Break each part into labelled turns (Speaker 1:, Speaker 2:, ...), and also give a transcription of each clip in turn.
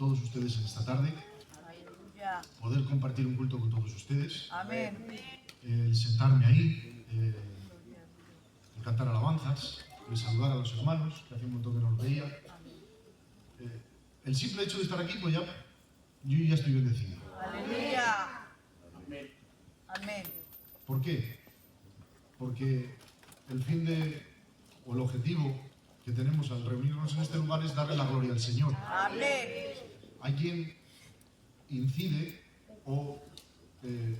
Speaker 1: todos ustedes en esta tarde, poder compartir un culto con todos ustedes, el sentarme ahí, el cantar alabanzas, el saludar a los hermanos, que hace un montón que no los veía. El simple hecho de estar aquí, pues ya, yo ya estoy bendecido.
Speaker 2: Aleluya. Amén.
Speaker 1: ¿Por qué? Porque el fin o el objetivo que tenemos al reunirnos en este lugar es darle la gloria al Señor.
Speaker 2: Amén.
Speaker 1: Hay quien incide o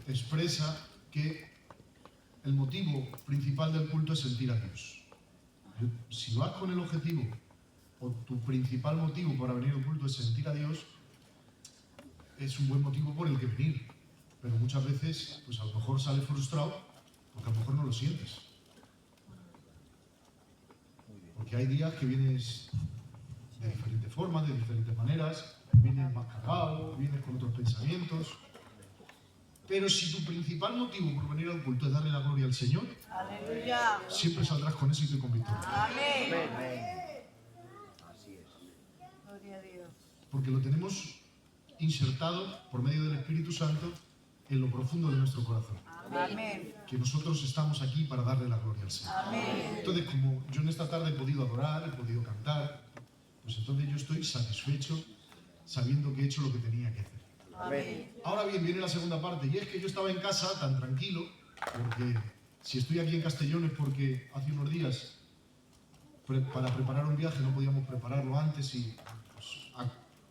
Speaker 1: expresa que el motivo principal del culto es sentir a Dios. Si vas con el objetivo o tu principal motivo para venir al culto es sentir a Dios, es un buen motivo por el que venir. Pero muchas veces, pues a lo mejor sales frustrado porque a lo mejor no lo sientes. Porque hay días que vienes de diferentes formas, de diferentes maneras, vienes más cargado, vienes con otros pensamientos. Pero si tu principal motivo por venir al culto es darle la gloria al Señor,
Speaker 2: aleluya,
Speaker 1: siempre saldrás con éxito y con victoria.
Speaker 2: Amén.
Speaker 3: Así es.
Speaker 2: Gloria a Dios.
Speaker 1: Porque lo tenemos insertado por medio del Espíritu Santo en lo profundo de nuestro corazón.
Speaker 2: Amén.
Speaker 1: Que nosotros estamos aquí para darle la gloria al Señor.
Speaker 2: Amén.
Speaker 1: Entonces, como yo en esta tarde he podido adorar, he podido cantar, pues entonces yo estoy satisfecho sabiendo que he hecho lo que tenía que hacer.
Speaker 2: Amén.
Speaker 1: Ahora bien, viene la segunda parte, y es que yo estaba en casa tan tranquilo, porque si estoy aquí en Castellón es porque hace unos días, para preparar un viaje, no podíamos prepararlo antes, y pues,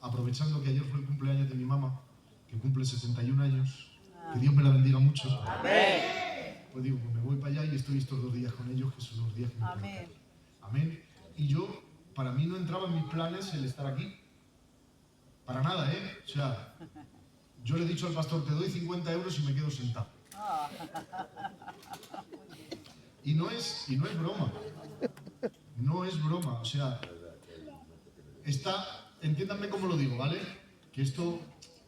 Speaker 1: aprovechando que ayer fue el cumpleaños de mi mamá, que cumple 71 años, que Dios me la bendiga mucho.
Speaker 2: Amén.
Speaker 1: Pues digo, pues me voy para allá y estoy estos 2 días con ellos, que son los días que me
Speaker 2: Amén.
Speaker 1: tocan. Amén. Y yo, para mí no entraba en mis planes el estar aquí. Para nada, ¿eh? O sea, yo le he dicho al pastor, te doy 50 euros y me quedo sentado. Y no es broma. No es broma. O sea, entiéndanme cómo lo digo, ¿vale? Que esto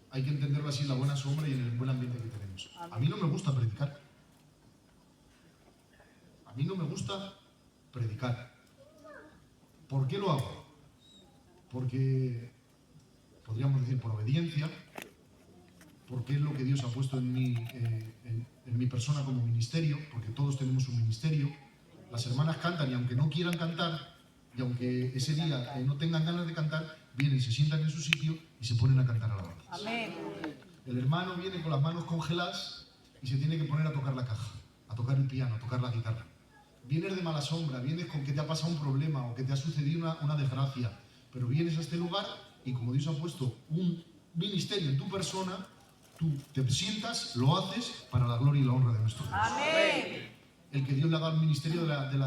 Speaker 1: hay que entenderlo así en la buena sombra y en el buen ambiente que tenemos. A mí no me gusta predicar. A mí no me gusta predicar. ¿Por qué lo hago? Porque, podríamos decir, por obediencia, porque es lo que Dios ha puesto en mi persona como ministerio, porque todos tenemos un ministerio. Las hermanas cantan y aunque no quieran cantar, y aunque ese día no tengan ganas de cantar, vienen, se sientan en su sitio y se ponen a cantar alabanzas.
Speaker 2: Amén.
Speaker 1: El hermano viene con las manos congeladas y se tiene que poner a tocar la caja, a tocar el piano, a tocar la guitarra. Vienes de mala sombra, vienes con que te ha pasado un problema o que te ha sucedido una desgracia, pero vienes a este lugar y como Dios ha puesto un ministerio en tu persona, tú te sientas, lo haces para la gloria y la honra de nuestro Dios.
Speaker 2: Amén.
Speaker 1: El que Dios le ha dado el ministerio de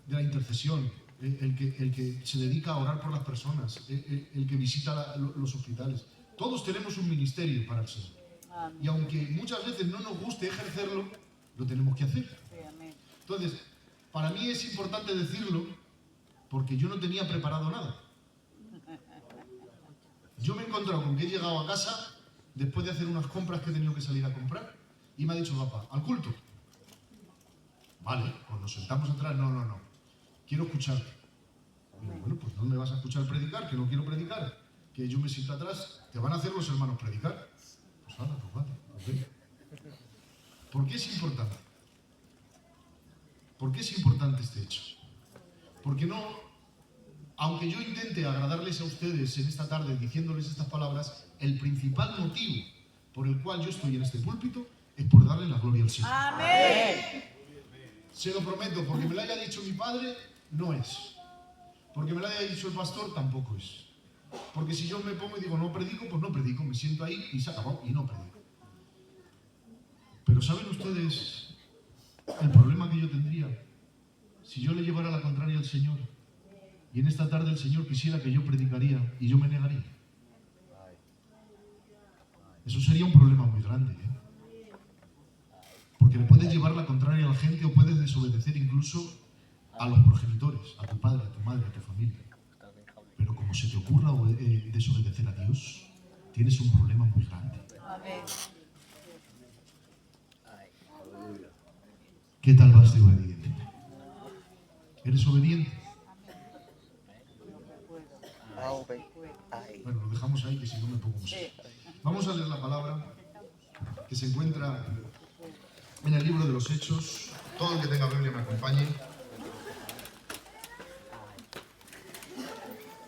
Speaker 1: la intercesión, el que se dedica a orar por las personas, el que visita los hospitales. Todos tenemos un ministerio para el Señor.
Speaker 2: Amén.
Speaker 1: Y aunque muchas veces no nos guste ejercerlo, lo tenemos que hacer.
Speaker 2: Sí, amén.
Speaker 1: Entonces, para mí es importante decirlo porque yo no tenía preparado nada. Yo me he encontrado con que he llegado a casa después de hacer unas compras que he tenido que salir a comprar y me ha dicho papá, ¿al culto? Vale, pues nos sentamos atrás. No. Quiero escucharte. Digo, bueno, pues no me vas a escuchar predicar, que no quiero predicar. Que yo me siento atrás, te van a hacer los hermanos predicar. Pues vale, pues venga. ¿Por qué es importante? ¿Por qué es importante este hecho? Porque no, aunque yo intente agradarles a ustedes en esta tarde diciéndoles estas palabras, el principal motivo por el cual yo estoy en este púlpito es por darle la gloria al Señor.
Speaker 2: Amén.
Speaker 1: Se lo prometo, porque me lo haya dicho mi padre, no es. Porque me lo haya dicho el pastor, tampoco es. Porque si yo me pongo y digo no predico, pues no predico, me siento ahí y se acabó y no predico. Pero ¿saben ustedes el problema que yo tendría si yo le llevara la contraria al Señor y en esta tarde el Señor quisiera que yo predicaría y yo me negaría? Eso sería un problema muy grande, ¿eh? Porque le puedes llevar la contraria a la gente o puedes desobedecer incluso a los progenitores, a tu padre, a tu madre, a tu familia. Pero como se te ocurra desobedecer a Dios, tienes un problema muy grande.
Speaker 2: Amén.
Speaker 1: ¿Qué tal vas de obediente? ¿Eres obediente? Bueno, lo dejamos ahí, que si no me pongo música. Vamos a leer la palabra que se encuentra en el libro de los Hechos. Todo el que tenga Biblia me acompañe.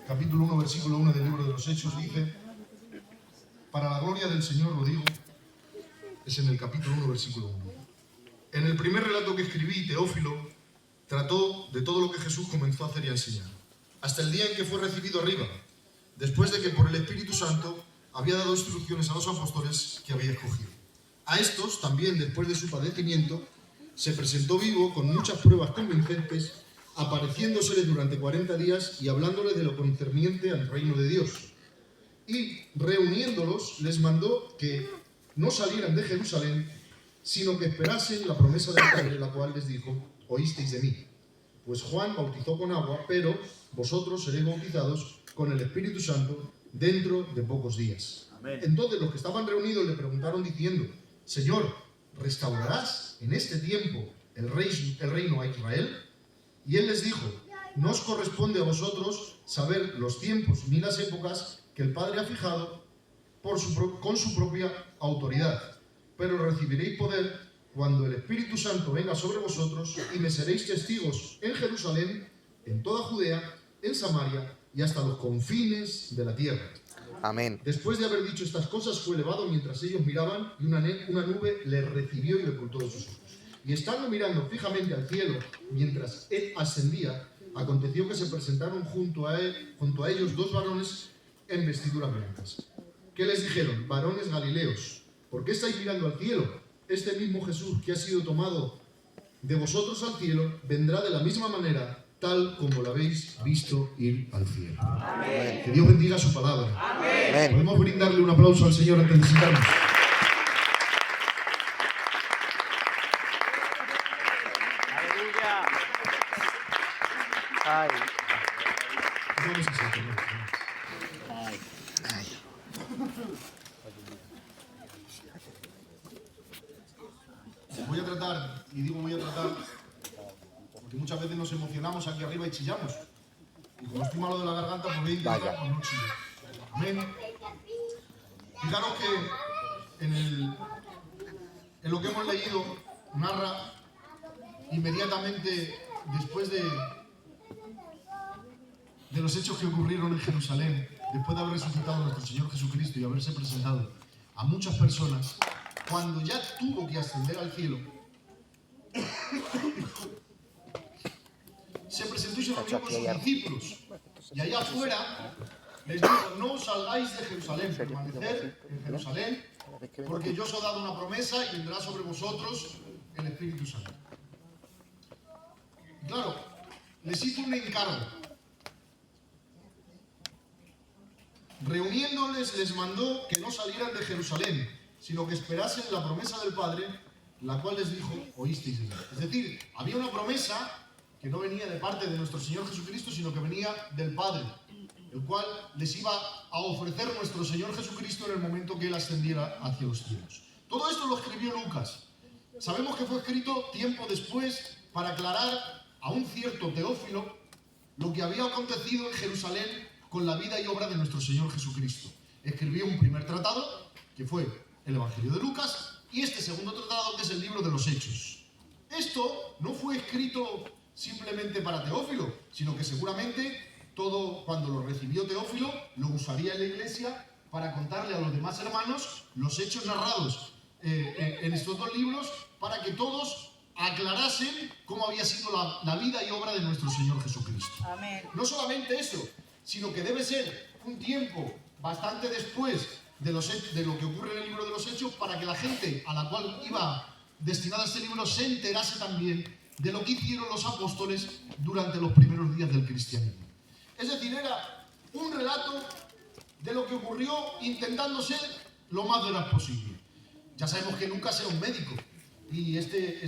Speaker 1: Capítulo 1, versículo 1 del libro de los Hechos dice: para la gloria del Señor lo digo. Es en el capítulo 1, versículo 1. En el primer relato que escribí, Teófilo trató de todo lo que Jesús comenzó a hacer y a enseñar, hasta el día en que fue recibido arriba, después de que por el Espíritu Santo había dado instrucciones a los apóstoles que había escogido. A estos, también después de su padecimiento, se presentó vivo con muchas pruebas convincentes, apareciéndoseles durante 40 días y hablándoles de lo concerniente al reino de Dios. Y reuniéndolos, les mandó que no salieran de Jerusalén, sino que esperasen la promesa del Padre, la cual les dijo: oísteis de mí. Pues Juan bautizó con agua, pero vosotros seréis bautizados con el Espíritu Santo dentro de pocos días. Amén. Entonces los que estaban reunidos le preguntaron diciendo: Señor, ¿restaurarás en este tiempo el reino a Israel? Y él les dijo: no os corresponde a vosotros saber los tiempos ni las épocas que el Padre ha fijado con su propia autoridad, pero recibiréis poder cuando el Espíritu Santo venga sobre vosotros, y me seréis testigos en Jerusalén, en toda Judea, en Samaria y hasta los confines de la tierra.
Speaker 4: Amén.
Speaker 1: Después de haber dicho estas cosas, fue elevado mientras ellos miraban, y una nube le recibió y le ocultó de sus ojos. Y estando mirando fijamente al cielo mientras él ascendía, aconteció que se presentaron junto a ellos dos varones en vestiduras blancas, que les dijeron: varones galileos, ¿por qué estáis mirando al cielo? Este mismo Jesús que ha sido tomado de vosotros al cielo vendrá de la misma manera, tal como lo habéis visto ir al cielo. Amén. Que Dios bendiga su palabra.
Speaker 4: Amén.
Speaker 1: Podemos brindarle un aplauso al Señor antes de citarnos.
Speaker 2: Aleluya.
Speaker 4: Ay.
Speaker 1: Vamos a sentarnos.
Speaker 4: Ay.
Speaker 1: Voy a tratar, y digo voy a tratar, porque muchas veces nos emocionamos aquí arriba y chillamos. Y como estoy malo de la garganta, pues voy a intentar pues no chillar. Amén. Fijaros que en lo que hemos leído narra inmediatamente después de los hechos que ocurrieron en Jerusalén, después de haber resucitado nuestro Señor Jesucristo y haberse presentado a muchas personas, cuando ya tuvo que ascender al cielo, se presentó y se reunió con sus discípulos. Y allá afuera les dijo: no os salgáis de Jerusalén, permaneced en Jerusalén, porque yo os he dado una promesa y vendrá sobre vosotros el Espíritu Santo. Y claro, les hizo un encargo. Reuniéndoles, les mandó que no salieran de Jerusalén, sino que esperasen la promesa del Padre, la cual les dijo: oísteis de mí. Es decir, había una promesa que no venía de parte de nuestro Señor Jesucristo, sino que venía del Padre, el cual les iba a ofrecer nuestro Señor Jesucristo en el momento que Él ascendiera hacia los cielos. Todo esto lo escribió Lucas. Sabemos que fue escrito tiempo después para aclarar a un cierto Teófilo lo que había acontecido en Jerusalén con la vida y obra de nuestro Señor Jesucristo. Escribió un primer tratado, que fue el Evangelio de Lucas, y este segundo tratado, que es el libro de los Hechos. Esto no fue escrito simplemente para Teófilo, sino que seguramente cuando lo recibió Teófilo, lo usaría en la iglesia para contarle a los demás hermanos los hechos narrados en estos dos libros, para que todos aclarasen cómo había sido la vida y obra de nuestro Señor Jesucristo.
Speaker 2: Amén.
Speaker 1: No solamente eso, sino que debe ser un tiempo bastante después de lo que ocurre en el libro de los Hechos, para que la gente a la cual iba destinado este libro se enterase también de lo que hicieron los apóstoles durante los primeros días del cristianismo. Es decir, era un relato de lo que ocurrió, intentando ser lo más veraz posible. Ya sabemos que Lucas era un médico, y este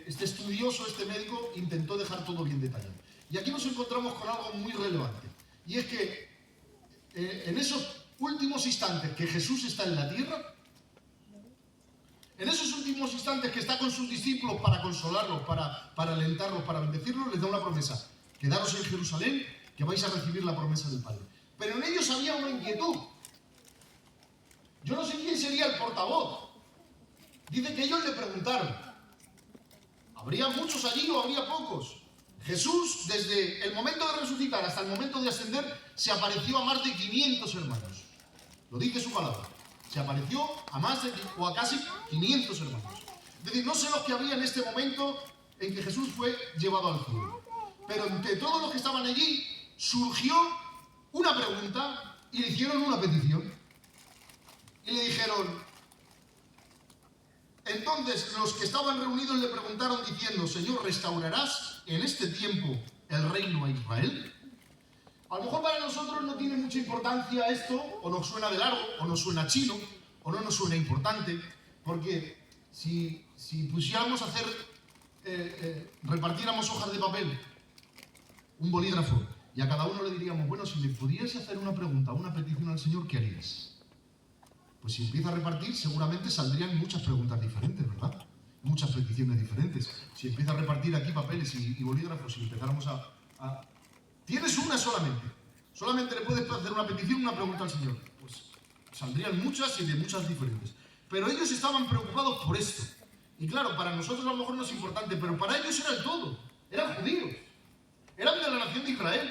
Speaker 1: estudioso, este médico, intentó dejar todo bien detallado. Y aquí nos encontramos con algo muy relevante, y es que en esos últimos instantes que Jesús está en la tierra, en esos últimos instantes que está con sus discípulos para consolarlos, para alentarlos, para bendecirlos, les da una promesa: quedaros en Jerusalén, que vais a recibir la promesa del Padre. pero en ellos había una inquietud. Yo no sé quién sería el portavoz. Dice que ellos le preguntaron. ¿Habría muchos allí o habría pocos? Jesús, desde el momento de resucitar hasta el momento de ascender, se apareció a más de 500 hermanos. Lo dice su palabra. Se apareció a más de, o a casi 500 hermanos. Es decir, no sé los que había en este momento en que Jesús fue llevado al cielo. Pero entre todos los que estaban allí, surgió una pregunta y le hicieron una petición. Y le dijeron... Entonces los que estaban reunidos le preguntaron diciendo: Señor, ¿restaurarás en este tiempo el reino a Israel? A lo mejor para nosotros no tiene mucha importancia esto, o nos suena de largo, o nos suena chino, o no nos suena importante, porque si pusiéramos a hacer, repartiéramos hojas de papel, un bolígrafo, y a cada uno le diríamos: bueno, si le pudieras hacer una pregunta, una petición al Señor, ¿qué harías? Pues si empieza a repartir, seguramente saldrían muchas preguntas diferentes, ¿verdad? Muchas peticiones diferentes. Si empieza a repartir aquí papeles y bolígrafos y empezáramos a... Tienes una solamente. Solamente le puedes hacer una petición, una pregunta al Señor. Pues saldrían muchas y de muchas diferentes. Pero ellos estaban preocupados por esto. Y claro, para nosotros a lo mejor no es importante, pero para ellos era el todo. Eran judíos. Eran de la nación de Israel.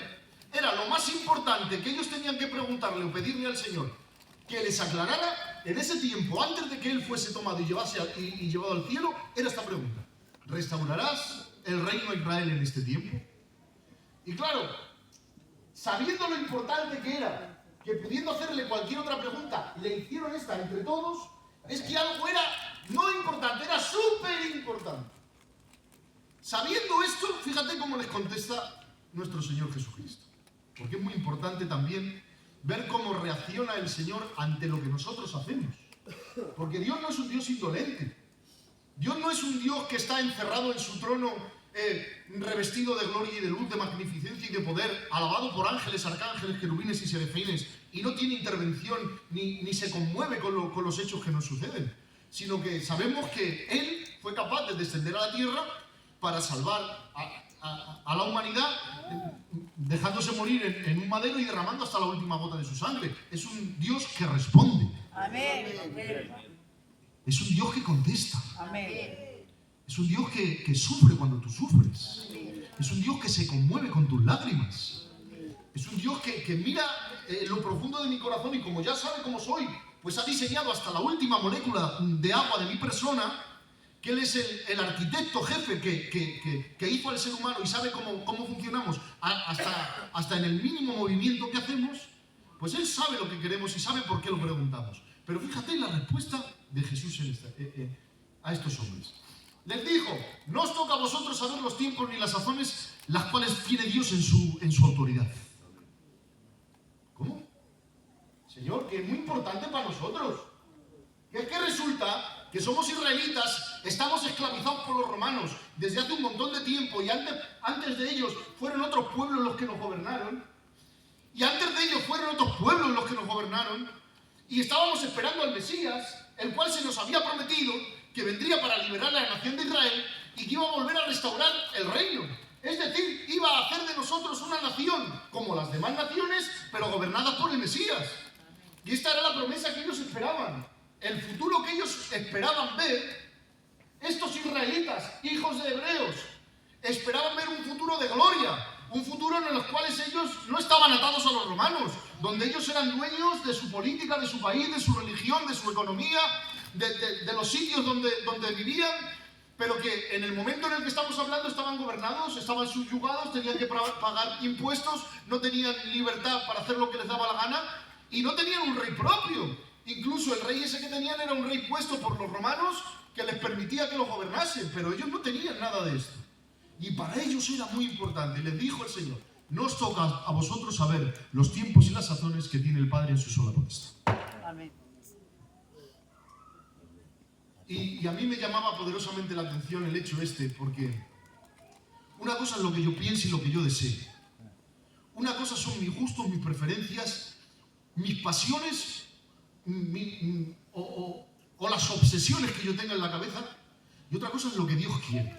Speaker 1: Era lo más importante que ellos tenían que preguntarle o pedirle al Señor que les aclarara en ese tiempo, antes de que él fuese tomado y llevado al cielo, era esta pregunta: ¿restaurarás el reino a Israel en este tiempo? Y claro, sabiendo lo importante que era, que pudiendo hacerle cualquier otra pregunta, le hicieron esta entre todos, es que algo era no importante, era súper importante. Sabiendo esto, fíjate cómo les contesta nuestro Señor Jesucristo. Porque es muy importante también ver cómo reacciona el Señor ante lo que nosotros hacemos. Porque Dios no es un Dios indolente. Dios no es un Dios que está encerrado en su trono, revestido de gloria y de luz, de magnificencia y de poder, alabado por ángeles, arcángeles, querubines y serafines, y no tiene intervención ni se conmueve con los hechos que nos suceden. Sino que sabemos que Él fue capaz de descender a la tierra para salvar a la humanidad, dejándose morir en un madero y derramando hasta la última gota de su sangre. Es un Dios que responde.
Speaker 2: Amén.
Speaker 1: Es un Dios que contesta.
Speaker 2: Amén.
Speaker 1: Es un Dios que sufre cuando tú sufres. Es un Dios que se conmueve con tus lágrimas. Es un Dios que mira en lo profundo de mi corazón y como ya sabe cómo soy, pues ha diseñado hasta la última molécula de agua de mi persona, que Él es el arquitecto jefe que hizo al ser humano y sabe cómo funcionamos, hasta en el mínimo movimiento que hacemos. Pues Él sabe lo que queremos y sabe por qué lo preguntamos. Pero fíjate la respuesta de Jesús a estos hombres. Les dijo: no os toca a vosotros saber los tiempos ni las sazones las cuales tiene Dios en su autoridad. ¿Cómo? Señor, que es muy importante para nosotros. Que es que resulta que somos israelitas, estamos esclavizados por los romanos desde hace un montón de tiempo, y antes de ellos fueron otros pueblos los que nos gobernaron, y antes de ellos fueron otros pueblos los que nos gobernaron, y estábamos esperando al Mesías, el cual se nos había prometido que vendría para liberar a la nación de Israel y que iba a volver a restaurar el reino. Es decir, iba a hacer de nosotros una nación como las demás naciones, pero gobernadas por el Mesías. Y esta era la promesa que ellos esperaban. El futuro que ellos esperaban ver, estos israelitas, hijos de hebreos, esperaban ver un futuro de gloria, un futuro en el cual ellos no estaban atados a los romanos, donde ellos eran dueños de su política, de su país, de su religión, de su economía, de los sitios donde vivían, pero que en el momento en el que estamos hablando estaban gobernados, estaban subyugados, tenían que pagar impuestos, no tenían libertad para hacer lo que les daba la gana y no tenían un rey propio. Incluso el rey ese que tenían era un rey puesto por los romanos que les permitía que los gobernasen, pero ellos no tenían nada de esto. Y para ellos era muy importante. Les dijo el Señor: no os toca a vosotros saber los tiempos y las sazones que tiene el Padre en su sola potestad.
Speaker 2: Amén.
Speaker 1: Y a mí me llamaba poderosamente la atención el hecho porque una cosa es lo que yo pienso y lo que yo desee. Una cosa son mis gustos, mis preferencias, mis pasiones o las obsesiones que yo tenga en la cabeza, y otra cosa es lo que Dios quiere.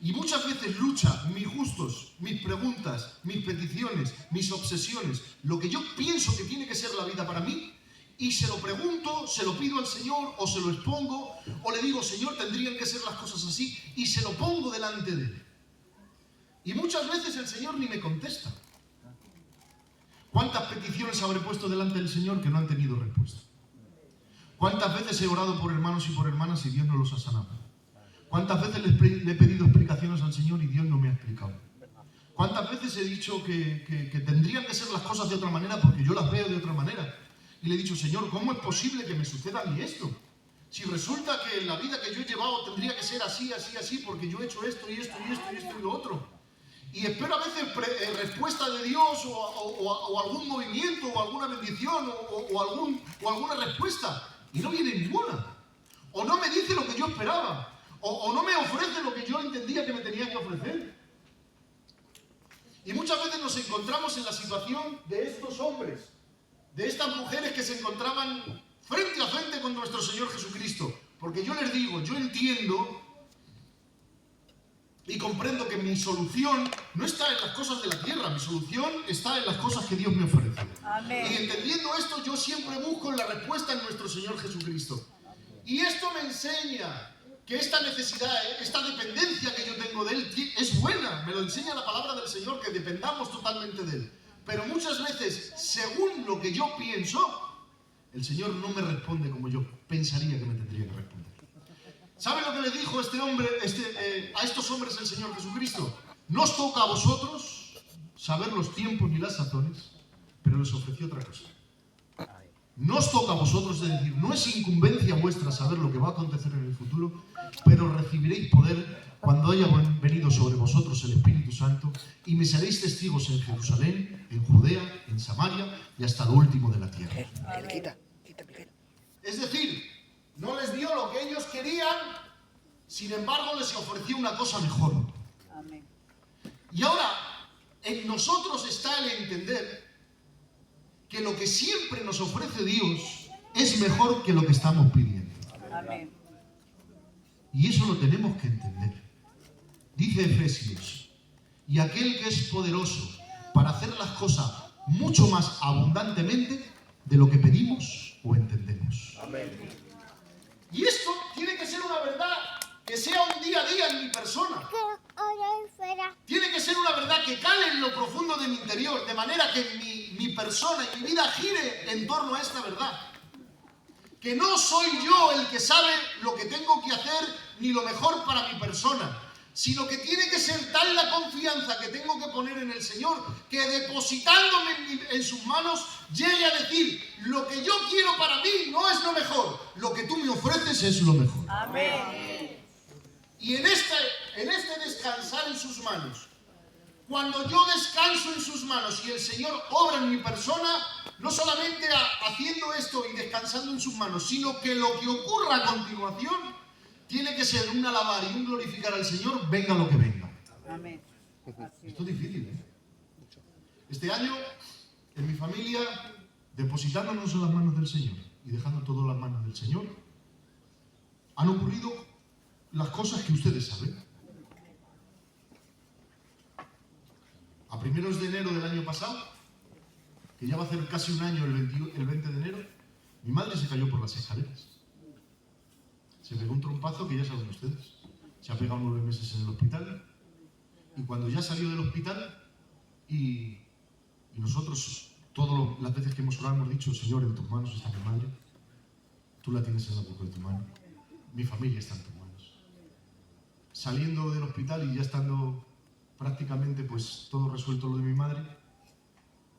Speaker 1: Y muchas veces lucha mis gustos, mis preguntas, mis peticiones, mis obsesiones, lo que yo pienso que tiene que ser la vida para mí, y se lo pregunto, se lo pido al Señor, o se lo expongo, o le digo, Señor, tendrían que ser las cosas así, y se lo pongo delante de Él. Y muchas veces el Señor ni me contesta. ¿Cuántas peticiones habré puesto delante del Señor que no han tenido respuesta? ¿Cuántas veces he orado por hermanos y por hermanas y Dios no los ha sanado? ¿Cuántas veces le he pedido explicaciones al Señor y Dios no me ha explicado? ¿Cuántas veces he dicho que tendrían que ser las cosas de otra manera porque yo las veo de otra manera? Y le he dicho, Señor, ¿cómo es posible que me suceda a mí esto? Si resulta que la vida que yo he llevado tendría que ser así, así, así, porque yo he hecho esto y esto y esto y esto y lo otro. Y espero a veces respuesta de Dios o algún movimiento o alguna bendición o alguna respuesta. Y no viene ninguna. O no me dice lo que yo esperaba. O no me ofrece lo que yo entendía que me tenía que ofrecer. Y muchas veces nos encontramos en la situación de estos hombres, de estas mujeres que se encontraban frente a frente con nuestro Señor Jesucristo. Porque yo les digo, yo entiendo y comprendo que mi solución no está en las cosas de la tierra, mi solución está en las cosas que Dios me ofrece.
Speaker 2: Amén.
Speaker 1: Y entendiendo esto, yo siempre busco la respuesta en nuestro Señor Jesucristo. Y esto me enseña que esta necesidad, esta dependencia que yo tengo de Él es buena. Me lo enseña la palabra del Señor, que dependamos totalmente de Él. Pero muchas veces, según lo que yo pienso, el Señor no me responde como yo pensaría que me tendría que responder. ¿Saben lo que le dijo este hombre, a estos hombres el Señor Jesucristo? No os toca a vosotros saber los tiempos ni las sazones, pero les ofreció otra cosa. No os toca a vosotros, es decir, no es incumbencia vuestra saber lo que va a acontecer en el futuro, pero recibiréis poder cuando haya venido sobre vosotros el Espíritu Santo y me seréis testigos en Jerusalén, en Judea, en Samaria y hasta lo último de la tierra.
Speaker 3: Quita, Miguel.
Speaker 1: Es decir, no les dio lo que ellos querían, sin embargo les ofreció una cosa mejor.
Speaker 2: Amén.
Speaker 1: Y ahora, en nosotros está el entender que lo que siempre nos ofrece Dios es mejor que lo que estamos pidiendo.
Speaker 2: Amén.
Speaker 1: Y eso lo tenemos que entender. Dice Efesios, y aquel que es poderoso para hacer las cosas mucho más abundantemente de lo que pedimos o entendemos.
Speaker 3: Amén.
Speaker 1: Y esto tiene que ser una verdad que sea un día a día en mi persona. Tiene que ser una verdad que cale en lo profundo de mi interior, de manera que mi persona y mi vida gire en torno a esta verdad. Que no soy yo el que sabe lo que tengo que hacer ni lo mejor para mi persona, sino que tiene que ser tal la confianza que tengo que poner en el Señor, que depositándome en sus manos llegue a decir, lo que yo quiero para mí no es lo mejor, lo que tú me ofreces es lo mejor.
Speaker 2: Amén.
Speaker 1: Y en este descansar en sus manos, cuando yo descanso en sus manos y el Señor obra en mi persona, no solamente haciendo esto y descansando en sus manos, sino que lo que ocurra a continuación tiene que ser un alabar y un glorificar al Señor, venga lo que venga.
Speaker 2: Amén. Así es.
Speaker 1: Esto es difícil, ¿eh? Este año, en mi familia, depositándonos en las manos del Señor y dejando todo en las manos del Señor, han ocurrido las cosas que ustedes saben. A primeros de enero del año pasado, que ya va a hacer casi un año el 20 de enero, mi madre se cayó por las escaleras. Se pegó un trompazo que ya saben ustedes. Se ha pegado 9 meses en el hospital. Y cuando ya salió del hospital, y nosotros, todas las veces que hemos orado, hemos dicho, Señor, en tus manos está mi madre. Tú la tienes en la boca de tu mano. Mi familia está en tus manos. Saliendo del hospital y ya estando prácticamente pues todo resuelto lo de mi madre,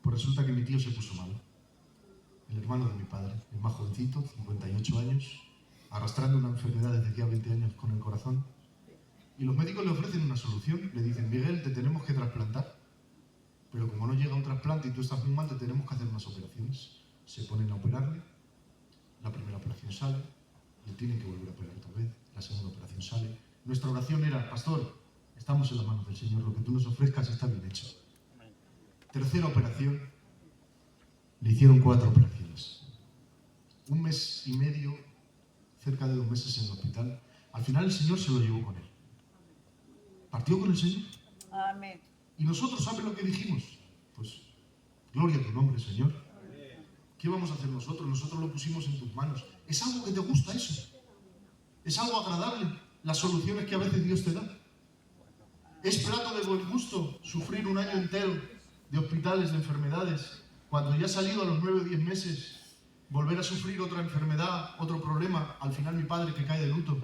Speaker 1: pues resulta que mi tío se puso mal. El hermano de mi padre, el más jovencito, 58 años, arrastrando una enfermedad desde hacía 20 años con el corazón. Y los médicos le ofrecen una solución. Le dicen, Miguel, te tenemos que trasplantar. Pero como no llega un trasplante y tú estás muy mal, te tenemos que hacer unas operaciones. Se ponen a operarle. La primera operación sale. Le tienen que volver a operar otra vez. La segunda operación sale. Nuestra oración era, pastor, estamos en las manos del Señor. Lo que tú nos ofrezcas está bien hecho. Tercera operación. Le hicieron 4 operaciones. 1 mes y medio, cerca de 2 meses en el hospital. Al final el Señor se lo llevó con él. partió con el Señor.
Speaker 2: Amén.
Speaker 1: Y nosotros, ¿sabes lo que dijimos? Pues, gloria a tu nombre, Señor. ¿Qué vamos a hacer nosotros? Nosotros lo pusimos en tus manos. ¿Es algo que te gusta eso? ¿Es algo agradable? Las soluciones que a veces Dios te da. ¿Es plato de buen gusto sufrir un año entero de hospitales, de enfermedades, cuando ya ha salido a los 9 o 10 meses, volver a sufrir otra enfermedad, otro problema, al final mi padre que cae de luto,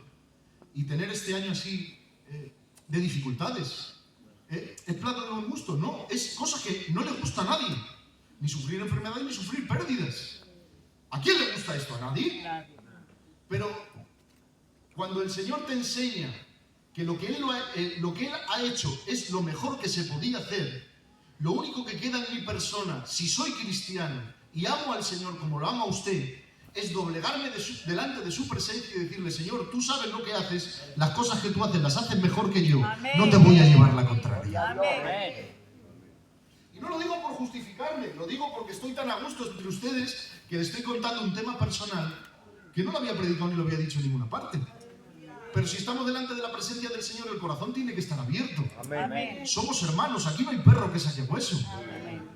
Speaker 1: y tener este año así de dificultades? ¿Es plato de buen gusto? No, es cosa que no le gusta a nadie, ni sufrir enfermedades ni sufrir pérdidas. ¿A quién le gusta esto? ¿A nadie?
Speaker 2: Nadie.
Speaker 1: Pero cuando el Señor te enseña que lo que Él ha hecho es lo mejor que se podía hacer, lo único que queda en mi persona, si soy cristiano y amo al Señor como lo ama usted, es doblegarme delante de su presencia y decirle: Señor, tú sabes lo que haces, las cosas que tú haces las haces mejor que yo,
Speaker 2: Amén.
Speaker 1: no te voy a llevar la contraria.
Speaker 2: Amén.
Speaker 1: Y no lo digo por justificarme, lo digo porque estoy tan a gusto entre ustedes que les estoy contando un tema personal que no lo había predicado ni lo había dicho en ninguna parte. Pero si estamos delante de la presencia del Señor, el corazón tiene que estar abierto.
Speaker 2: Amén.
Speaker 1: Somos hermanos, aquí no hay perro que saque hueso.
Speaker 2: Amén.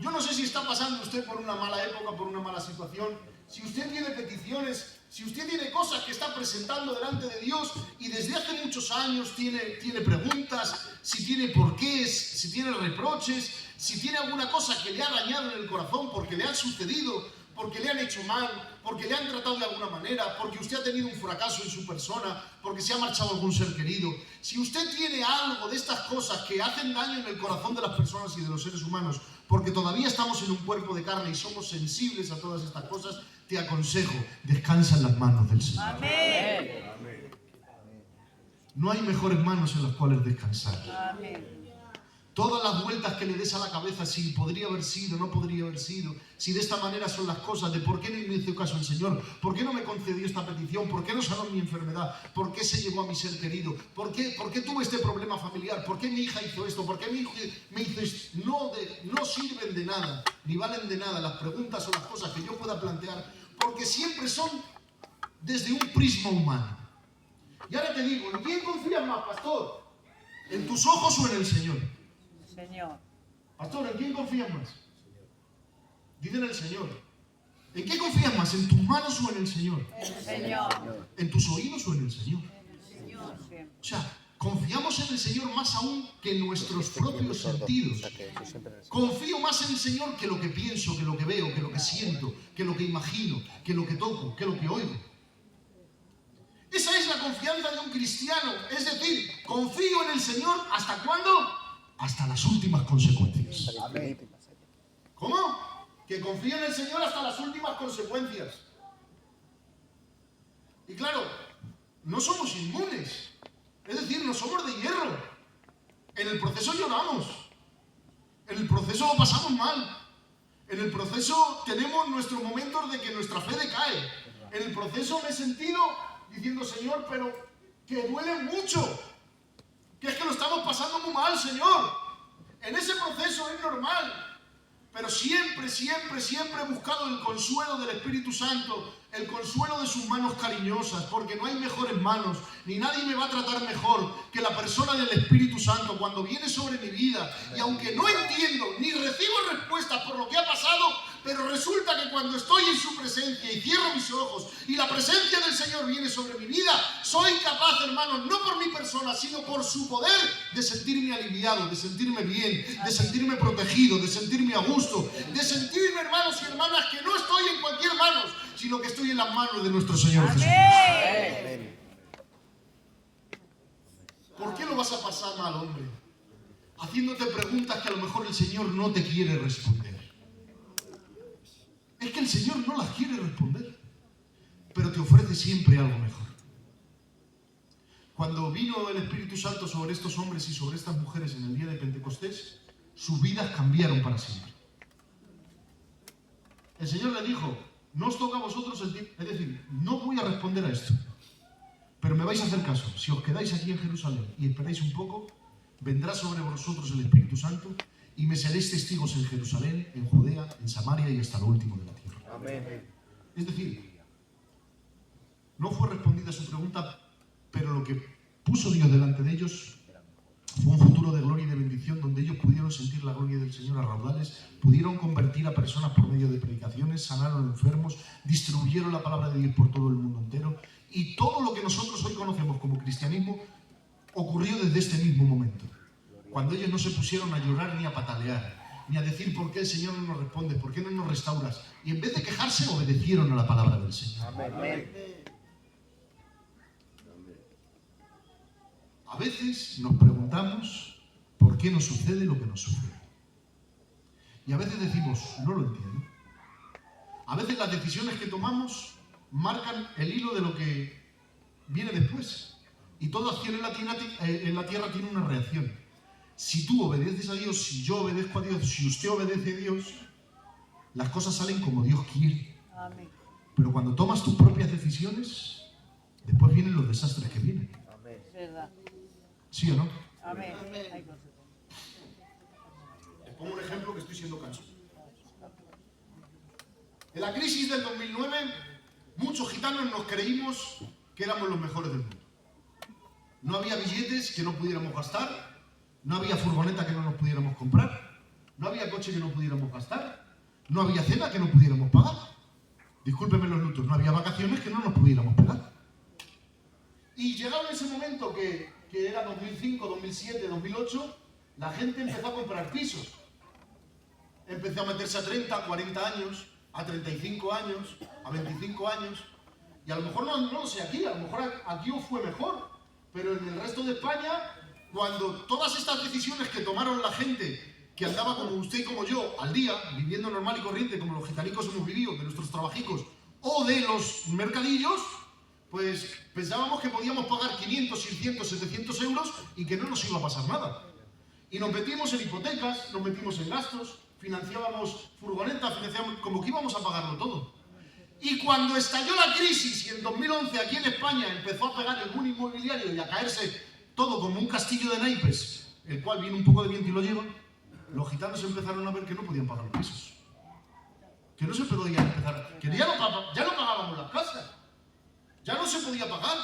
Speaker 1: Yo no sé si está pasando usted por una mala época, por una mala situación, si usted tiene peticiones, si usted tiene cosas que está presentando delante de Dios y desde hace muchos años tiene preguntas, si tiene porqués, si tiene reproches, si tiene alguna cosa que le ha dañado en el corazón porque le ha sucedido, porque le han hecho mal, porque le han tratado de alguna manera, porque usted ha tenido un fracaso en su persona, porque se ha marchado algún ser querido. Si usted tiene algo de estas cosas que hacen daño en el corazón de las personas y de los seres humanos, porque todavía estamos en un cuerpo de carne y somos sensibles a todas estas cosas, te aconsejo, descansa en las manos del Señor.
Speaker 2: Amén.
Speaker 1: No hay mejores manos en las cuales descansar.
Speaker 2: Amén.
Speaker 1: Todas las vueltas que le des a la cabeza, si podría haber sido, no podría haber sido, si de esta manera son las cosas, de por qué no me hizo caso el Señor, por qué no me concedió esta petición, por qué no sanó mi enfermedad, por qué se llevó a mi ser querido, por qué tuve este problema familiar, por qué mi hija hizo esto, por qué mi hijo me hizo esto. No sirven de nada, ni valen de nada las preguntas o las cosas que yo pueda plantear, porque siempre son desde un prisma humano. Y ahora te digo, ¿en quién confías más, pastor? ¿En tus ojos o en el Señor?
Speaker 2: Señor.
Speaker 1: Pastor, ¿en quién confías más? Dile en el Señor. ¿En qué confías más? ¿En tus manos o en el Señor?
Speaker 2: Señor.
Speaker 1: ¿En tus oídos o en el Señor?
Speaker 2: Señor. Siempre.
Speaker 1: O sea, confiamos en el Señor más aún que en nuestros propios sentidos. Confío más en el Señor que lo que pienso, que lo que veo, que lo que siento, que lo que imagino, que lo que toco, que lo que oigo. Esa es la confianza de un cristiano. Es decir, confío en el Señor ¿hasta cuándo? Hasta las últimas consecuencias. ¿Cómo? Que confío en el Señor hasta las últimas consecuencias. Y claro, no somos inmunes. Es decir, no somos de hierro. En el proceso lloramos. En el proceso lo pasamos mal. En el proceso tenemos nuestros momentos de que nuestra fe decae. En el proceso me he sentido diciendo: Señor, pero que duele mucho. Que es que lo estamos pasando muy mal, Señor. En ese proceso es normal. Pero siempre, siempre, siempre he buscado el consuelo del Espíritu Santo, el consuelo de sus manos cariñosas, porque no hay mejores manos, ni nadie me va a tratar mejor que la persona del Espíritu Santo cuando viene sobre mi vida. Y aunque no entiendo ni recibo respuestas por lo que ha pasado, pero resulta que cuando estoy en su presencia y cierro mis ojos y la presencia del Señor viene sobre mi vida, soy capaz, hermanos, no por mi persona, sino por su poder, de sentirme aliviado, de sentirme bien, de sentirme protegido, de sentirme a gusto, de sentirme, hermanos y hermanas, que no estoy en cualquier manos, sino que estoy en las manos de nuestro Señor Jesús.
Speaker 2: Amén.
Speaker 1: ¿Por qué lo vas a pasar mal, hombre? Haciéndote preguntas que a lo mejor el Señor no te quiere responder. Es que el Señor no las quiere responder, pero te ofrece siempre algo mejor. Cuando vino el Espíritu Santo sobre estos hombres y sobre estas mujeres en el día de Pentecostés, sus vidas cambiaron para siempre. El Señor le dijo: no os toca a vosotros el tiempo, es decir, no voy a responder a esto, pero me vais a hacer caso. Si os quedáis aquí en Jerusalén y esperáis un poco, vendrá sobre vosotros el Espíritu Santo y me seréis testigos en Jerusalén, en Judea, en Samaria y hasta lo último de la tierra.
Speaker 3: Amén.
Speaker 1: Es decir, no fue respondida su pregunta, pero lo que puso Dios delante de ellos fue un futuro de gloria y de bendición donde ellos pudieron sentir la gloria del Señor a raudales, pudieron convertir a personas por medio de predicaciones, sanaron enfermos, distribuyeron la palabra de Dios por todo el mundo entero, y todo lo que nosotros hoy conocemos como cristianismo ocurrió desde este mismo momento, cuando ellos no se pusieron a llorar ni a patalear, ni a decir por qué el Señor no nos responde, por qué no nos restauras, y en vez de quejarse obedecieron a la palabra del Señor.
Speaker 3: Amén.
Speaker 1: A veces nos preguntamos por qué nos sucede lo que nos sucede. Y a veces decimos, no lo entiendo. A veces las decisiones que tomamos marcan el hilo de lo que viene después. Y toda acción en la tierra tiene una reacción. Si tú obedeces a Dios, si yo obedezco a Dios, si usted obedece a Dios, las cosas salen como Dios quiere.
Speaker 2: Amén.
Speaker 1: Pero cuando tomas tus propias decisiones, después vienen los desastres que vienen.
Speaker 2: Es verdad.
Speaker 1: ¿Sí o no?
Speaker 2: Amén. Ay, Dios.
Speaker 1: Les pongo un ejemplo que estoy siendo cansado. En la crisis del 2009, muchos gitanos nos creímos que éramos los mejores del mundo. No había billetes que no pudiéramos gastar, no había furgoneta que no nos pudiéramos comprar, no había coche que no pudiéramos gastar, no había cena que no pudiéramos pagar. Discúlpenme los lutos, no había vacaciones que no nos pudiéramos pegar. Y llegado ese momento que era 2005, 2007, 2008, la gente empezó a comprar pisos. Empezó a meterse a 30, 40 años, a 35 años, a 25 años. Y a lo mejor no lo sé aquí, a lo mejor aquí os fue mejor. Pero en el resto de España, cuando todas estas decisiones que tomaron la gente que andaba como usted y como yo, al día, viviendo normal y corriente, como los gitanicos hemos vivido, de nuestros trabajicos, o de los mercadillos, pues pensábamos que podíamos pagar 500, 600, 700 euros y que no nos iba a pasar nada. Y nos metimos en hipotecas, nos metimos en gastos, financiábamos furgonetas, financiábamos, como que íbamos a pagarlo todo. Y cuando estalló la crisis y en 2011 aquí en España empezó a pegar el boom inmobiliario y a caerse todo como un castillo de naipes, el cual viene un poco de viento y lo lleva, los gitanos empezaron a ver que no podían pagar los pisos. Que no se podía empezar, que ya no pagábamos las casas. Ya no se podía pagar.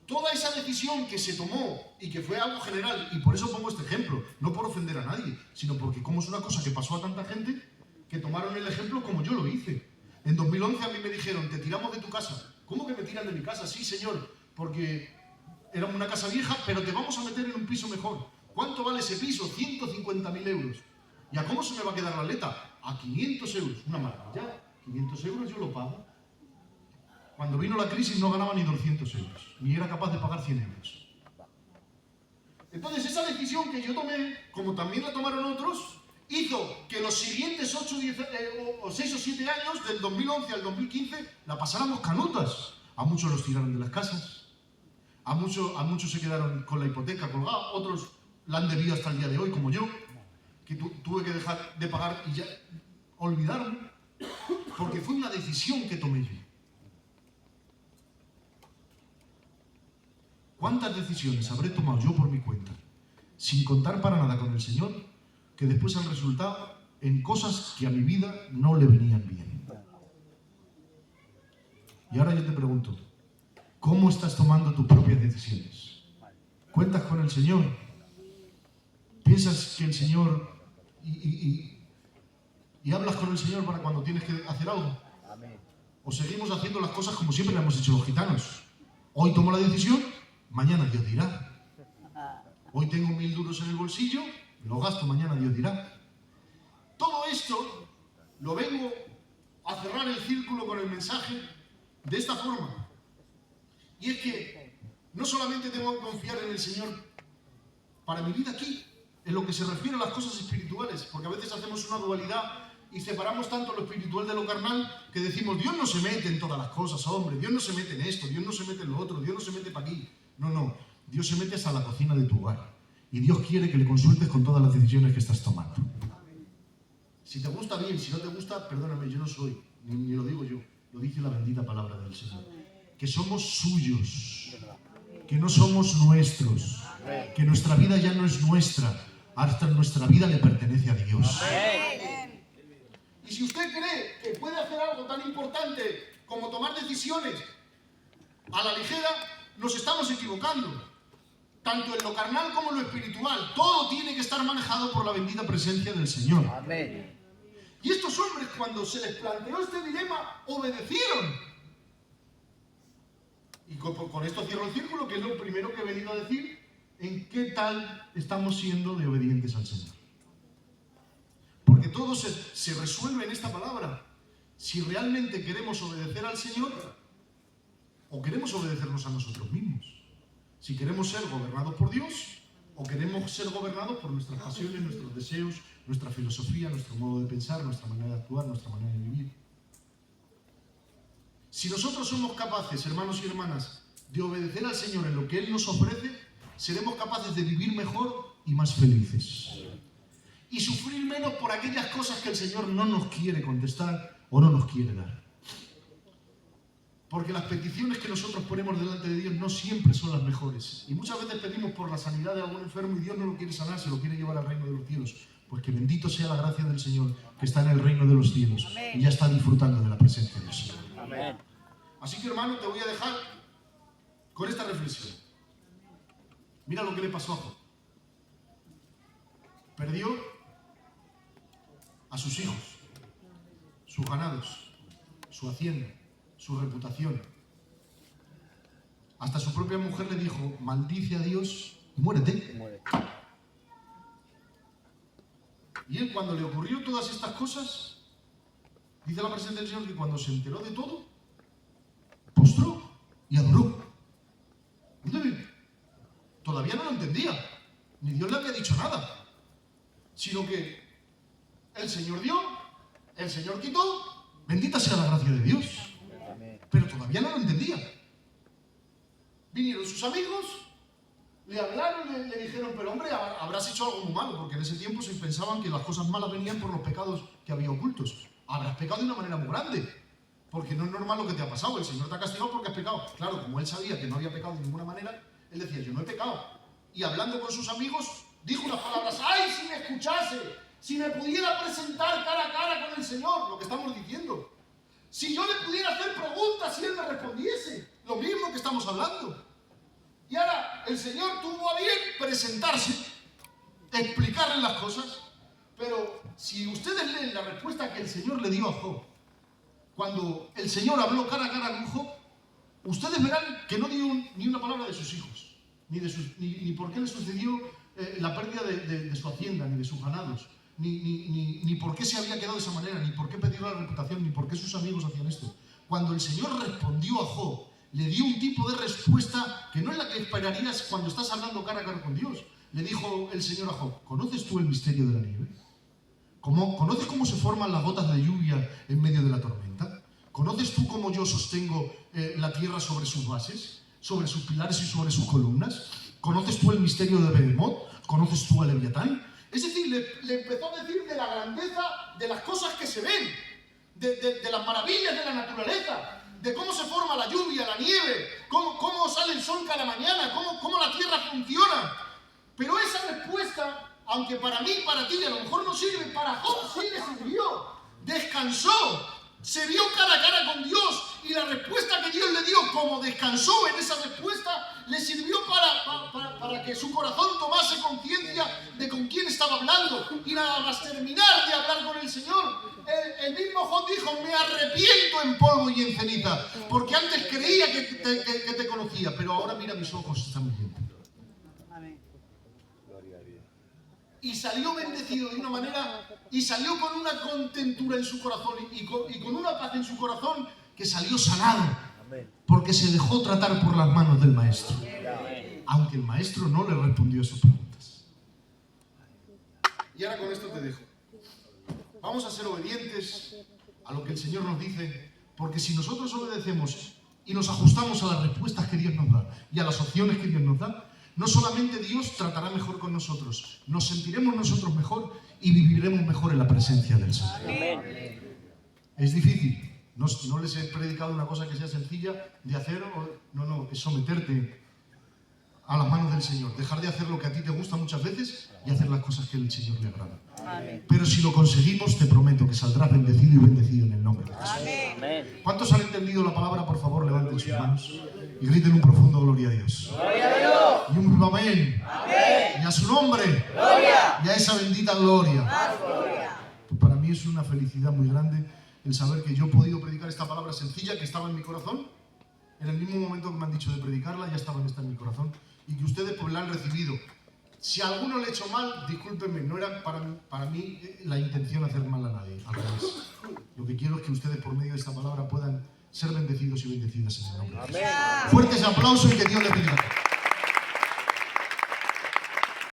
Speaker 1: Toda esa decisión que se tomó y que fue algo general, y por eso pongo este ejemplo, no por ofender a nadie, sino porque como es una cosa que pasó a tanta gente que tomaron el ejemplo como yo lo hice. En 2011 a mí me dijeron, te tiramos de tu casa. ¿Cómo que me tiran de mi casa? Sí, señor, porque era una casa vieja, pero te vamos a meter en un piso mejor. ¿Cuánto vale ese piso? 150.000 euros. ¿Y a cómo se me va a quedar la letra? A 500 euros. Una maravilla. 500 euros yo lo pago. Cuando vino la crisis no ganaba ni 200 euros, ni era capaz de pagar 100 euros. Entonces esa decisión que yo tomé, como también la tomaron otros, hizo que los siguientes 8, 10, 6 o 7 años, del 2011 al 2015, la pasáramos canutas. A muchos los tiraron de las casas, a muchos se quedaron con la hipoteca colgada, otros la han debido hasta el día de hoy, como yo, que tuve que dejar de pagar y ya olvidarme, porque fue una decisión que tomé yo. ¿Cuántas decisiones habré tomado yo por mi cuenta, sin contar para nada con el Señor, que después han resultado en cosas que a mi vida no le venían bien? Y ahora yo te pregunto, ¿cómo estás tomando tus propias decisiones? ¿Cuentas con el Señor? ¿Piensas que el Señor y hablas con el Señor para cuando tienes que hacer algo? ¿O seguimos haciendo las cosas como siempre las hemos hecho los gitanos? Hoy tomo la decisión, mañana Dios dirá. Hoy tengo 1000 duros en el bolsillo, lo gasto, mañana Dios dirá. Todo esto lo vengo a cerrar el círculo con el mensaje de esta forma. Y es que no solamente tengo que confiar en el Señor para mi vida aquí, en lo que se refiere a las cosas espirituales, porque a veces hacemos una dualidad y separamos tanto lo espiritual de lo carnal que decimos, Dios no se mete en todas las cosas, hombre, Dios no se mete en esto, Dios no se mete en lo otro, Dios no se mete para aquí. No, Dios se mete hasta la cocina de tu hogar. Y Dios quiere que le consultes con todas las decisiones que estás tomando. Si te gusta bien, si no te gusta, perdóname, yo no soy, ni lo digo yo, lo dice la bendita palabra del Señor. Que somos suyos, que no somos nuestros, que nuestra vida ya no es nuestra, hasta nuestra vida le pertenece a Dios. Y si usted cree que puede hacer algo tan importante como tomar decisiones a la ligera, nos estamos equivocando. Tanto en lo carnal como en lo espiritual. Todo tiene que estar manejado por la bendita presencia del Señor.
Speaker 3: Amén.
Speaker 1: Y estos hombres, cuando se les planteó este dilema, obedecieron. Y con esto cierro el círculo, que es lo primero que he venido a decir, en qué tal estamos siendo de obedientes al Señor. Porque todo se resuelve en esta palabra. Si realmente queremos obedecer al Señor, o queremos obedecernos a nosotros mismos. Si queremos ser gobernados por Dios, o queremos ser gobernados por nuestras pasiones, nuestros deseos, nuestra filosofía, nuestro modo de pensar, nuestra manera de actuar, nuestra manera de vivir. Si nosotros somos capaces, hermanos y hermanas, de obedecer al Señor en lo que Él nos ofrece, seremos capaces de vivir mejor y más felices. Y sufrir menos por aquellas cosas que el Señor no nos quiere contestar o no nos quiere dar. Porque las peticiones que nosotros ponemos delante de Dios no siempre son las mejores. Y muchas veces pedimos por la sanidad de algún enfermo y Dios no lo quiere sanar, se lo quiere llevar al reino de los cielos. Pues que bendito sea la gracia del Señor, que está en el reino de los cielos.
Speaker 2: Amén.
Speaker 1: Y ya está disfrutando de la presencia del Señor.
Speaker 3: Amén.
Speaker 1: Así que, hermano, te voy a dejar con esta reflexión. Mira lo que le pasó a Job. Perdió a sus hijos, sus ganados, su hacienda, su reputación. Hasta su propia mujer le dijo, maldice a Dios y muérete.
Speaker 3: Muere.
Speaker 1: Y él, cuando le ocurrió todas estas cosas, dice la presencia del Señor que cuando se enteró de todo, postró y adoró. Todavía no lo entendía, ni Dios le había dicho nada, sino que el Señor dio, el Señor quitó, bendita sea la gracia de Dios.
Speaker 3: Amén.
Speaker 1: Pero todavía no lo entendía. Vinieron sus amigos, le hablaron, le dijeron, pero hombre, habrás hecho algo muy malo, porque en ese tiempo se pensaban que las cosas malas venían por los pecados que había ocultos. Habrás pecado de una manera muy grande, porque no es normal lo que te ha pasado, el Señor te ha castigado porque has pecado. Claro, como él sabía que no había pecado de ninguna manera, él decía, yo no he pecado. Y hablando con sus amigos, dijo unas palabras, ¡ay, si me escuchase! Si me pudiera presentar cara a cara con el Señor, lo que estamos diciendo. Si yo le pudiera hacer preguntas y él me respondiese, lo mismo que estamos hablando. Y ahora el Señor tuvo a bien presentarse, explicarle las cosas, pero si ustedes leen la respuesta que el Señor le dio a Job, cuando el Señor habló cara a cara con Job, ustedes verán que no dio ni una palabra de sus hijos, ni por qué le sucedió la pérdida de su hacienda, ni de sus ganados, ni por qué se había quedado de esa manera, ni por qué perdió la reputación, ni por qué sus amigos hacían esto. Cuando el Señor respondió a Job, le dio un tipo de respuesta que no es la que esperarías cuando estás hablando cara a cara con Dios. Le dijo el Señor a Job, ¿conoces tú el misterio de la nieve? ¿Conoces cómo se forman las gotas de lluvia en medio de la tormenta? ¿Conoces tú cómo yo sostengo la tierra sobre sus bases, sobre sus pilares y sobre sus columnas? ¿Conoces tú el misterio de Behemoth? ¿Conoces tú a Leviatán? Es decir, le empezó a decir de la grandeza de las cosas que se ven, de las maravillas de la naturaleza, de cómo se forma la lluvia, la nieve, cómo sale el sol cada mañana, cómo la tierra funciona. Pero esa respuesta, aunque para mí, para ti, a lo mejor no sirve, para Job sí le sirvió. Descansó, se vio cara a cara con Dios y la respuesta que Dios le dio, como descansó en esa respuesta, le sirvió para que su corazón tomase conciencia de con quién estaba hablando. Y nada más terminar de hablar con el Señor, el mismo Job dijo, me arrepiento en polvo y en ceniza, porque antes creía que te conocía, pero ahora mira, mis ojos están viendo.
Speaker 2: Amén.
Speaker 1: Y salió bendecido de una manera, y salió con una contentura en su corazón, y con una paz en su corazón, que salió sanado, porque se dejó tratar por las manos del Maestro, aunque el Maestro no le respondió a sus preguntas. Y ahora con esto te dejo. Vamos a ser obedientes a lo que el Señor nos dice, porque si nosotros obedecemos y nos ajustamos a las respuestas que Dios nos da y a las opciones que Dios nos da, no solamente Dios tratará mejor con nosotros, nos sentiremos nosotros mejor y viviremos mejor en la presencia del Señor.
Speaker 2: Amén.
Speaker 1: Es difícil. No les he predicado una cosa que sea sencilla de hacer, no, es someterte a las manos del Señor. Dejar de hacer lo que a ti te gusta muchas veces y hacer las cosas que el Señor le agrada.
Speaker 2: Amén.
Speaker 1: Pero si lo conseguimos, te prometo que saldrás bendecido y bendecido en el nombre de Jesús.
Speaker 2: Amén.
Speaker 1: ¿Cuántos han entendido la palabra? Por favor, levanten sus manos y griten un profundo gloria a Dios.
Speaker 2: Gloria a Dios.
Speaker 1: Y un viva amén.
Speaker 2: Amén.
Speaker 1: Y a su nombre.
Speaker 2: Gloria.
Speaker 1: Y a esa bendita gloria.
Speaker 2: Más gloria.
Speaker 1: Pues para mí es una felicidad muy grande el saber que yo he podido predicar esta palabra sencilla que estaba en mi corazón. En el mismo momento que me han dicho de predicarla, ya estaba en mi corazón. Y que ustedes pues la han recibido. Si a alguno le he hecho mal, discúlpenme, no era para mí la intención hacer mal a nadie. Al revés. Lo que quiero es que ustedes por medio de esta palabra puedan ser bendecidos y bendecidas en el nombre de Jesús. Fuertes aplausos y que Dios les bendiga.